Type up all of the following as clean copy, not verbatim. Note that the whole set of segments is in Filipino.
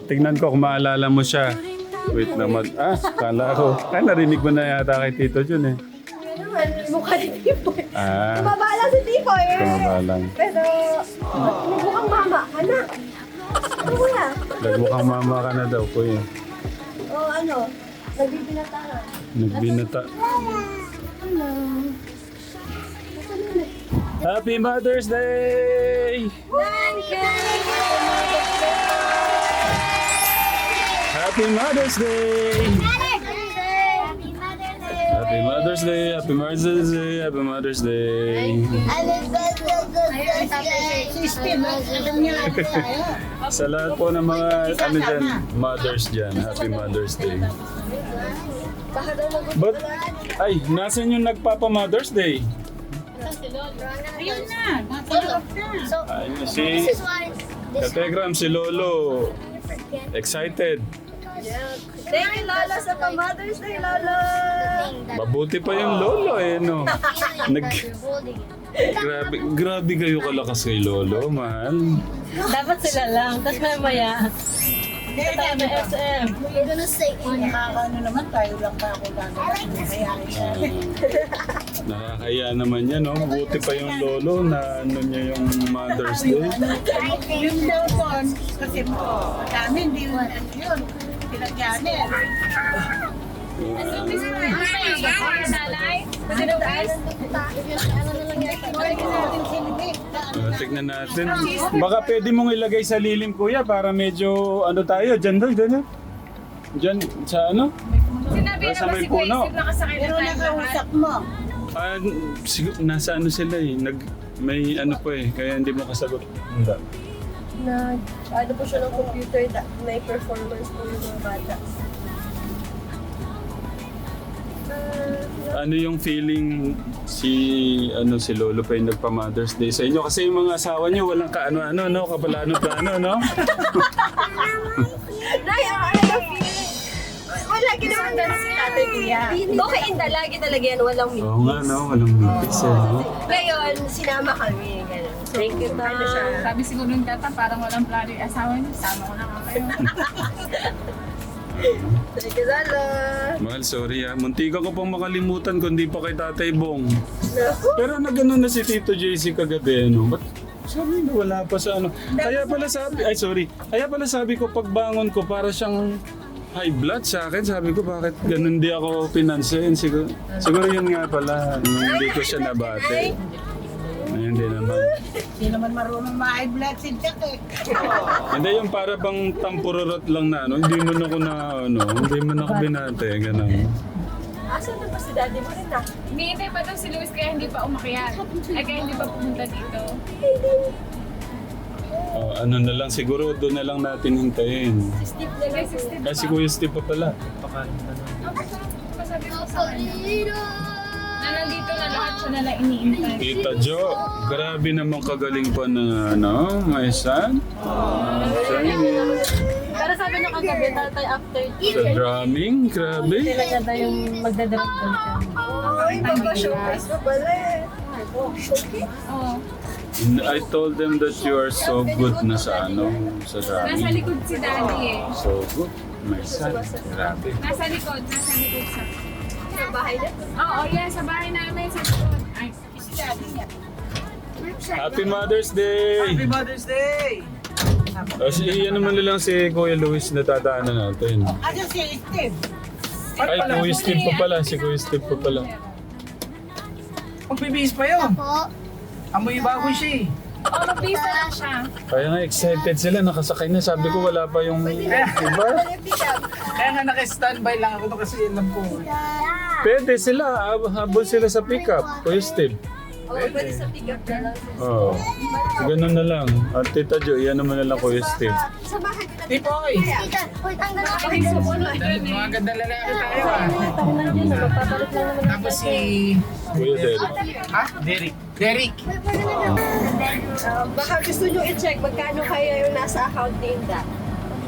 tignan ko kung maalala mo siya. Wait na kala ko. Narinig mo na yata kay Tito Jun eh. Mukha ni Tipoy. Tumaba lang si Tipoy eh. Tumaba lang. Pero, mukhang mama ka na. Ano kuya? Nagmukhang mama ka na daw, kuya. Nagbibinata na. Nagbinata. Hello. Happy Mother's Day! Thank you! Happy Mother's Day! Happy Mother's Day! Happy Mother's Day! Happy Mother's Day! Sa lahat po ng mga dyan, mothers dyan, Happy Mother's Day. But, nasan yung nagpapa-Mother's Day? Ayun na, natulog na. Ayun si Kategram, si Lolo. Excited. Thank you, Lolo, sa pa-Mother's Day, Lolo! Mabuti pa yung Lolo eh, no? Grabe kayo kalakas kay Lolo, mahal. Dapat sila lang, tapos mamaya. Kasama SM. You're gonna say Nakakaano naman, tayo lang pa ako gagawin. Hayaan siya. Nakakaya naman yan, no? Buti pa yung Lolo na ano niya yung Mother's Day. Yung daw po, kasi po, dami, hindi yun, yun. Pinagyanin. Tignan natin. Baka pwede mong ilagay sa lilim, kuya, para medyo ano tayo, dyan doon, dyan. Dyan, sa ano? Sinabi Sa naman may si Kuya puno. Isip nakasakay na Pero tayo lahat. nakausap mo. Nasa ano sila eh, may ano po eh, kaya hindi mo kasagot. Hindi. ano po siya ng computer, may performance po yung mga bata. Ano yung feeling si Lolo pa yung nagpa-Mother's Day sa inyo? Kasi yung mga asawa niyo walang kaano-ano, no? Kaplano-plano, no? Nay, ano feeling? Wala, ginawa na si Tatay Kuya. Okay, lagi talaga yan, walang meet. Oo nga, no? Walang mitis eh, no? Ngayon, sinama kami, gano'n. So, thank you, Ano siya, sabi siguro ng tata, parang walang plano yung asawa niyo. Sama ko na nga kayo. Thank you, Lalo. Mahal, sorry ah. Muntika ko pang makalimutan kundi pa kay Tatay Bong. Pero nagano na si Tito JC kagabi, ano? Ba't sabi na wala pa sa ano? Kaya pala sabi ko pagbangon ko para siyang high blood sa akin. Sabi ko bakit ganun di ako pinansin. Siguro yun nga pala. Hindi ko siya nabate. Hindi naman. Hindi naman marunong ma-high blood si Jack eh. Hindi yung para bang tampururot lang na ano. Hindi mo na ako binate. Ganun. Asan na ba si Daddy mo rin Hinihintay pa daw si Luis kaya hindi pa umakyat. Ay kaya hindi pa pumunta dito. Ano na lang, siguro doon na lang natin hintayin. Steve na lang. Kasi Steve Kasi Kuya Steve pa pala. pasabi ko sa kanya. Na nandito na lahat siya na lang iniintay. Tita Jo, grabe naman kagaling pa na my son. Pero sabi nung kagabi, tatay after Sa drumming, grabe. talaga tayo yung magdadirect doon siya. Ay, magpa-showcase pa pala eh. Showcase? Oo. I told them that you are so good na sa Nasa drumming. likod si Daddy eh. So good, my son. Grabe. Nasa likod sa. Sa bahay na. Oo, yeah, sa bahay namin, sa likod. Ay, Si Daddy niya. Happy Mother's Day! Happy Mother's Day! Ano man lang si Kuya Luis na tataanan natin. Ano si Steve? Ay, Kuya Steve pa pala. Si Kuya Steve pa pala. Magbibihis pa yun. Amoy bago siya eh. oh, mabisa lang siya. Kaya nga excited sila, nakasakay na. Sabi ko wala pa yung iba. Kaya nga naka-standby lang ako kasi alam ko. Pwede sila, habol sila sa pickup. Kuya Steve. Oo, pwede sa pick-up na lang. Oo. Ganun na lang. At Tita Jo, iyan naman na lang Kuya Steve. Sa bahay na. Tipoy! Mga ganda lalaki tayo ah. Magpapalik lang naman. Tapos si... Kuya Derek. Ha? Derek. Derek! Baka gusto nyo i-check magkano kaya yung nasa account ni Inda.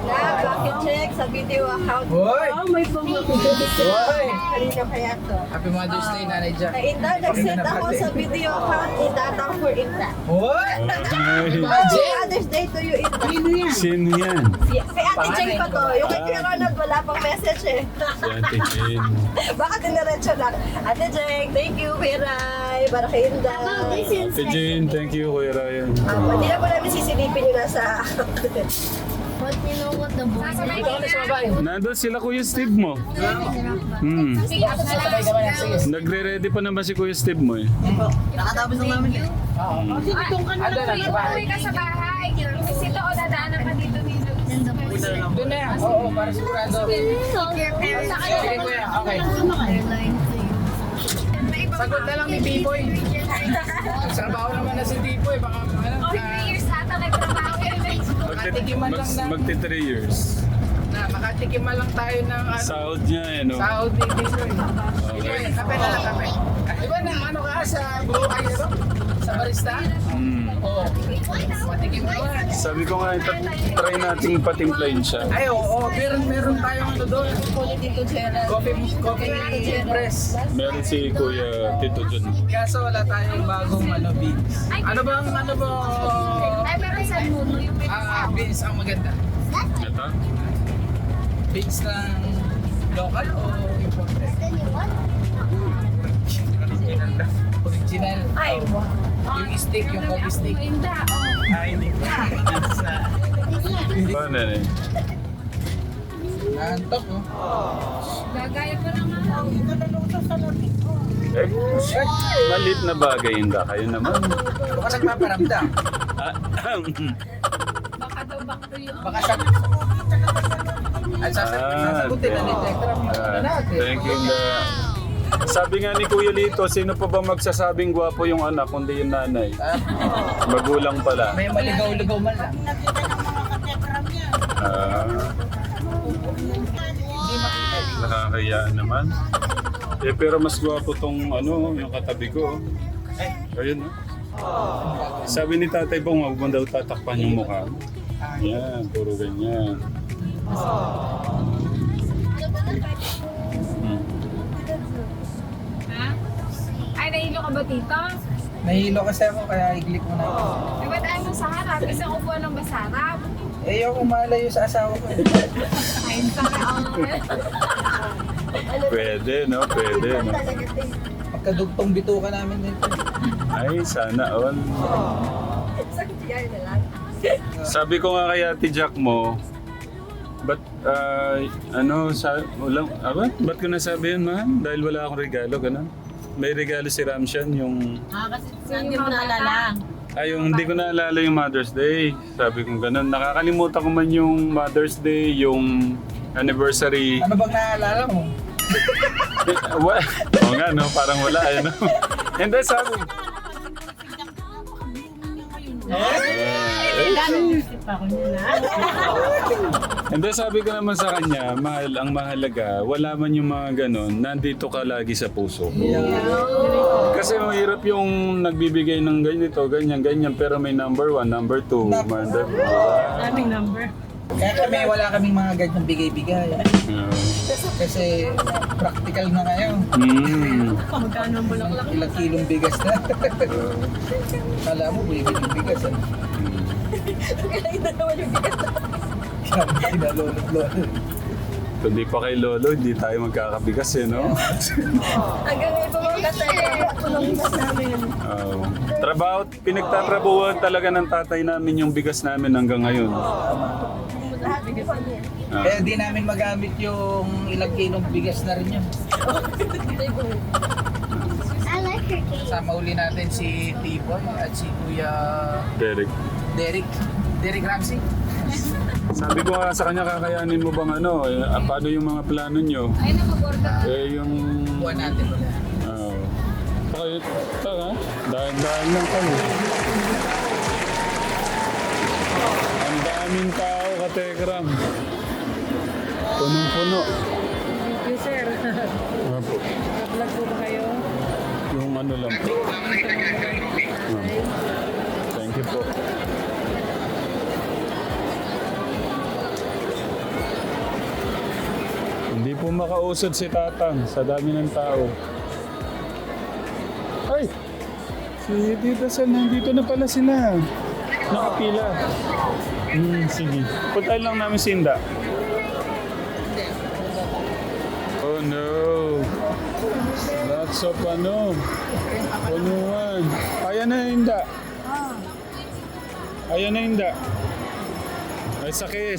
Na, bakit check sa video account. Hoy! Oh, may pamako. Hoy! Kanina kaya to. Happy Mother's Day, Nanay Jack. Kay Inda, nag-set ako sa video account. Itatang for Inda. Hoy! Ay, Happy Mother's Day to you, Inda. Sino yan? sino yan? Kay Ate Jane pa to. Yung kay Kuya Ronald, wala pang message eh. Si Ate Jane. Baka diniretso lang. Ate Jane, thank you, Kuya Ray. Para kay Inda. Ate Jane, thank you, Kuya Ryan. Hindi na po namin sisilipin yung nasa... But you know what the boys are? Nandun sila Kuya Steve mo. Sige, ako na lang. Nagre-ready pa naman si Kuya Steve mo eh. Nakatapos lang namin. Oo. Ando na sa bahay. Uwi ka sa bahay. Bisita o dadaanan ka dito dito. Doon na yan. Oo, para sigurado. Sa kayo. Okay, kuya. Okay. Sagot na lang ni Biboy. Trabaho naman na si Biboy. Baka ano. 3 years ata nagtrabaho yun. Magti 3 years. Makatikim lang tayo ng ano. Sahod niya eh, no? Sahod ni Biboy. Sige, kape na lang, kape. Di ba na ano ka sa buhay ito? Sa barista? Oo. Matikim ka ba? Sabi ko nga, try nating patimplahin siya. Ay, oo. Meron tayong ano doon. Dito, Gerald. Coffee press. Meron si Kuya Tito John. Kaso wala tayong bagong ano, beans. Ano bang ano ba? Ay, meron sa mundo yung Beans ang maganda. Ito? Beans ng local o imported? Original. Ay, wow. Yung steak, yung coffee steak. Inda. Oh. Ah, hindi. Paano na eh? Nantok, oh. Gagaya pa naman. Eh, malit na bagay hindi kayo naman. Baka nagpaparamdam. Ah, Baka daw back to you. Baka sa... At sasagutin na ni Tekram. Ano natin? thank you. Sabi nga ni Kuya Lito, sino pa ba magsasabing gwapo yung anak kundi yung nanay? Magulang pala. May maligaw-ligaw man lang. Nakita ng mga katekram niya. Ah, nakakaya naman. Eh pero mas gwapo tong ano, yung katabi ko. Ayun no. Sabi ni Tatay Bong, wag mo daw tatakpan yung mukha. Yan, puro ganyan. Ha? Ay, nahilo ka ba, tito? Nahilo kasi ako kaya iglik mo na. Di ba tayo mo sa harap? Isang upuan ng basarap. Eh, yung umalayo sa asawa ko. Ayun sa Pwede, no? Pwede, no? Magkadugtong bituka namin dito. Ay, sana all. Sakit yan na lang. Sabi ko nga kay Ate Jack mo, ba't, ba't ko nasabi yun, ma? Dahil wala akong regalo, gano'n? May regalo si Ramshan, yung... Kasi hindi mo naalala. Ay, yung hindi ko naalala yung Mother's Day. Sabi ko gano'n. Nakakalimutan ko man yung Mother's Day, yung anniversary. Ano bang naalala mo? Oo nga, no? Parang wala, no? Hindi, sabi. Hindi, sabi ko naman sa kanya, ang mahalaga, wala man yung mga ganon, nandito ka lagi sa puso ko. Kasi mahirap yung nagbibigay ng ganito, ganyan, pero may number 1, number 2, number 3. Daming number. Kaya kami, wala kaming mga ganyang bigay-bigay. Kasi practical na ngayon. Magkano ang bulaklak? Ilang kilong bigas na. Kala mo, bibili ng bigas. Ano? Kailangan na naman yung bigat. Kaya kinalolot-lolot. Kung di pa kay Lolo, hindi tayo magkakabigas eh, no? Hanggang ngayon pa mga katekram, tulong bigas namin. Trabaho, pinagtatrabuhan talaga ng tatay namin yung bigas namin hanggang ngayon. Lahat po kami. Kaya di namin magamit yung ilang kilong bigas na rin yun. Kasama uli natin si T-Boy at si Kuya Derek Ramsey. Sabi ko nga sa kanya, kakayanin mo bang ano, paano yung mga plano nyo? Ay, nag-order. Yung... Buwan natin ulit. Okay, ha? Dahan-dahan lang kami. Ang daming tao, katekram. Punong-puno. Thank you, sir. Apo. Vlog po ba kayo? Yung ano lang po. Thank you po. makausad si Tatang sa dami ng tao. Ay! Si Tita Sel, nandito na pala sila. Nakapila. Sige. Puntahan lang namin si Inda. Oh no. Lots of punuan. Ayan na Inda. Ayan na Inda. Ay, sakay.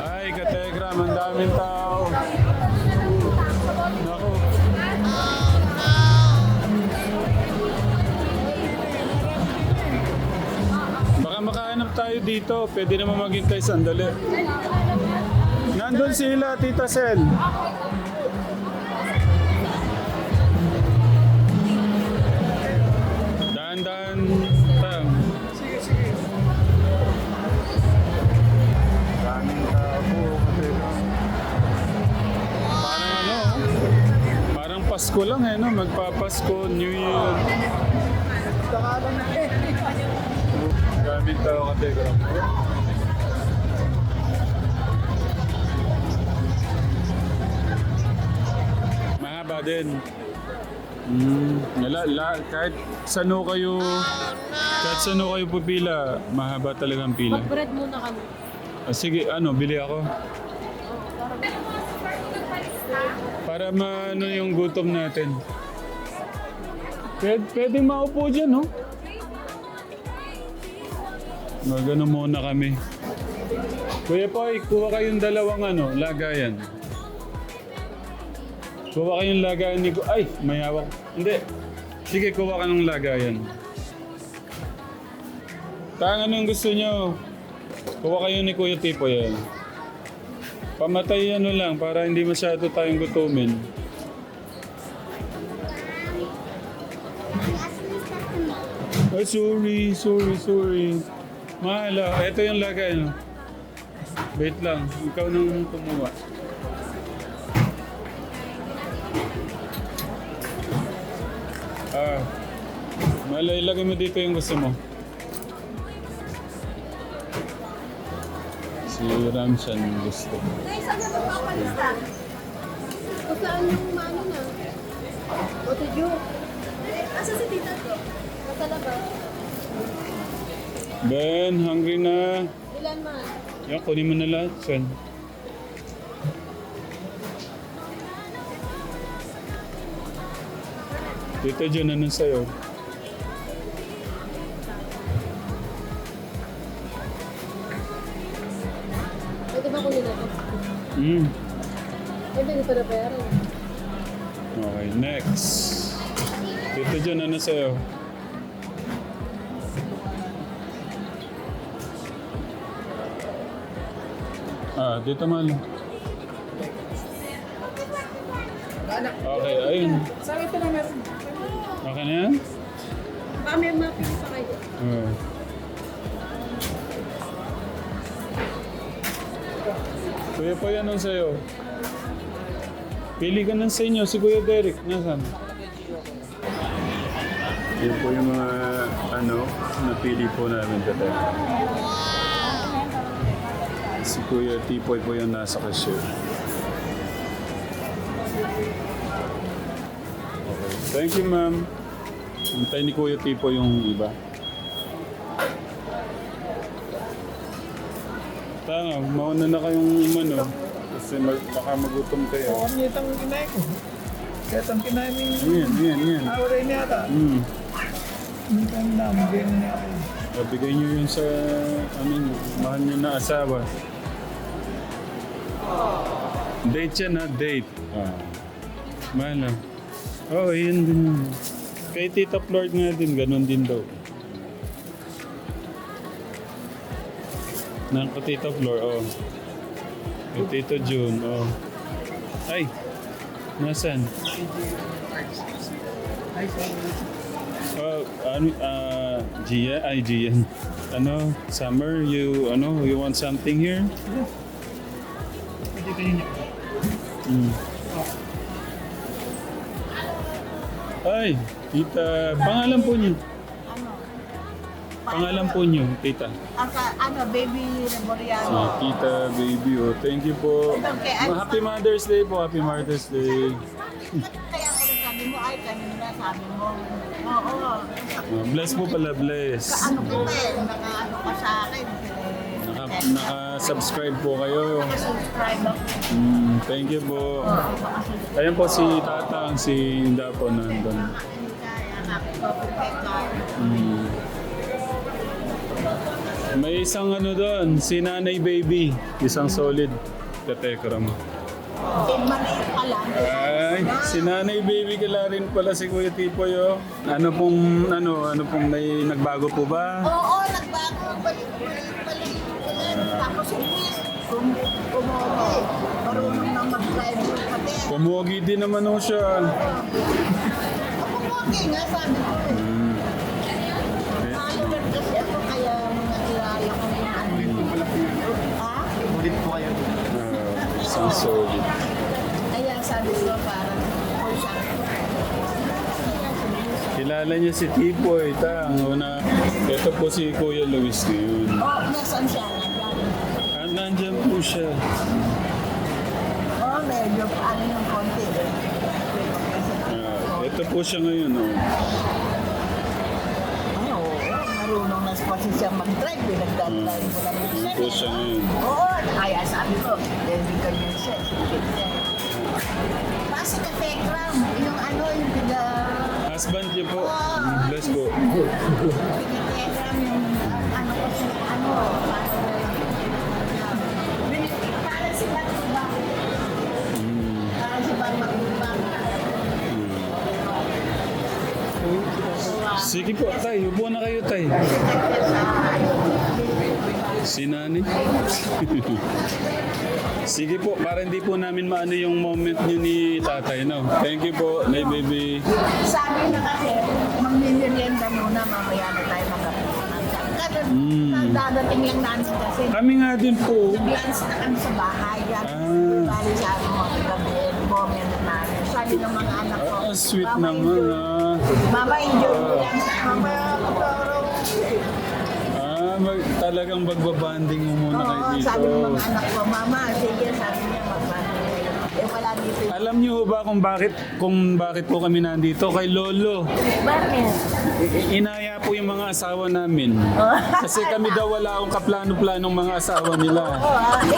Ay, kategram, ang daming tao. Naku. Baka makahanap tayo dito. Pwede naman maghintay sandali. Nandun sila, Tita Sel. Dahan-dahan tang. Sige. Daming tao. Parang Pasko lang no? Magpapasko, New Year. Daming tao kategram. Mahaba din. Kahit saan kayo pupila, mahaba talagang pila. Mag-bread muna kami. Sige, bili ako. Para maano yung gutom natin. Pwede maupo dyan, no? Magano muna kami. Kuya Poy, kuha kayong dalawang lagayan. Kuha kayong lagayan ni... Ay, may hawak. Hindi. Sige, kuha ka ng lagayan. Anong gusto nyo? Kuha kayo ni Kuya Tipo yan. Pamatay lang para hindi masyado tayong gutumin. Ay, sorry. Mahala. Ito yung lagay, Wait lang. Ikaw nang kumuha. Mahala, ilagay mo dito yung gusto mo. Si Ramshan gusto. Guys, ano ba papalista? O saan yung mano na? O tudyo? Asa si Tita ko? Nasa labas? Ben, hungry na. Ilan man? Yan, kunin mo na lahat, son. Tito John, anong sa'yo? Pwede ba kunin natin? Pwede hindi pa nabayaran. Okay, next. Tito John, ano sa'yo? Dito man. Okay, ayun. Sabi ko na meron. Okay na yan? Baka may mapili pa kayo. Kuya po yan sa'yo. Pili ka ng sa inyo, si Kuya Derek. Nasaan? Yan po yung mga napili po namin dati. Si Kuya Tipoy po yung nasa cashier. Okay. Thank you, ma'am. Hintay ni Kuya Tipoy yung iba. Tanga, mauna na kayong kasi baka magutom kayo. Oo, ang itang kinain ko. Kaya itang kinain mo Yan. awray niya ata. Hindi ka naman, bigyan niya ako. Bigay niyo yun sa mahal niyo na asawa. Date yan date. Mahal na. Yun din. Kay Tita Flor nga din, ganun din daw. Nang ko Tita Flor, Kay Tito June, Ay! Nasaan? Gian. Summer, you want something here? Kita niyo. Ay, tita, pangalan po niyo. Ano? Pangalan po niyo, tita. Baby Reboriano. Tita, baby, oh. Thank you po. Okay, Happy Mother's Day po, Happy Mother's Day. Kaya ko rin sabi mo, ay kanina sabi mo. Oo. Bless po pala, bless. Ano kita naka-ano ka sa akin. Naka-subscribe po kayo. Naka-subscribe ako. Thank you po. Ayan po si Tatang, si Inda po nandun. Kaya nakapag-peka. May isang ano doon, si Nanay Baby. Isang solid katekram. Maliit pa lang. Ay, si Nanay Baby kala rin pala si Kuya Tipoy, oh. Ano pong may nagbago po ba? Oo, nagbago. Balik. Tapos hindi. Kumogi. Marunong na mag-drive yung pati. Pumugi din naman ho siya. Kumogi nga, sabi ko. Nakalugan kasi ako kaya nakilala ko yung ano. Ha? Ulit po kayo. Isang solid. Kaya sabi ko parang kung siya. Kilala niya si Tipoy, Tang. Una, ito po si Kuya Luis ngayon. Oh, nasaan siya? Nandyan. Nandyan po siya. Oh, medyo ano yung konti. Ito po siya ngayon, oh. Oo, marunong na kasi siya mag-drive. Nagdadrive mo lang Ito po siya ngayon. Oo, kaya sabi ko, hindi ka yun siya. Kasi ka background, yung ano, yung Husband niyo po. Bless po. pinag-background, yung ano ko siya, ano, parang si Batubang. Parang si Batubang. Sige po, tay. Upo na kayo, tay. Si Nani. Sige po, para hindi po namin maano yung moment niyo ni tatay, no? Thank you po, Nay Baby. Sabi na kasi, magmimerienda muna, mamaya na tayo magkapunan. Kasi dadating lang namin kasi. Kami nga din po. Nag-lunch na kami sa bahay. Bali sa amin mga gabi, bomyan na namin. Sabi ng mga anak ko, Sweet Mama, naman, enjoy. ah. Mama, enjoy mo lang sa mama. Talagang magbabanding mo muna kay Oo, Tito. sabi ng mga anak ko, Mama, sige, sabi niya, magbanding kayo. Eh, wala dito. Alam niyo ba kung bakit po kami nandito? Kay Lolo. Bakit? Inaya po yung mga asawa namin. Kasi kami daw wala akong kaplano-planong mga asawa nila.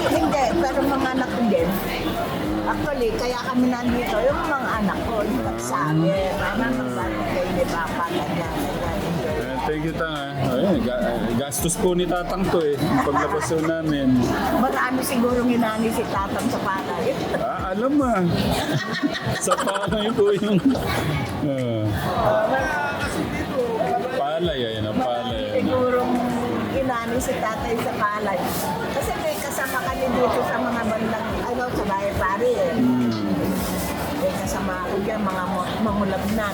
Hindi, pero mga anak ko din. Actually, kaya kami nandito, yung mga anak ko, yung nagsabi, Mama, magbanding kayo ni Papa, ganyan. Thank you, Tang. Ayun, gastos po ni Tatang to eh. Paglabas po namin. Marami siguro ginani si Tatang sa palay. Alam mo. Sa palay po yung... palay, ayun ang palay. Sigurong ginani si Tatay sa palay. Kasi may kasama kami dito sa mga bandang, sa Bahay Pari eh. May kasama ako dyan, mga mamulabnan.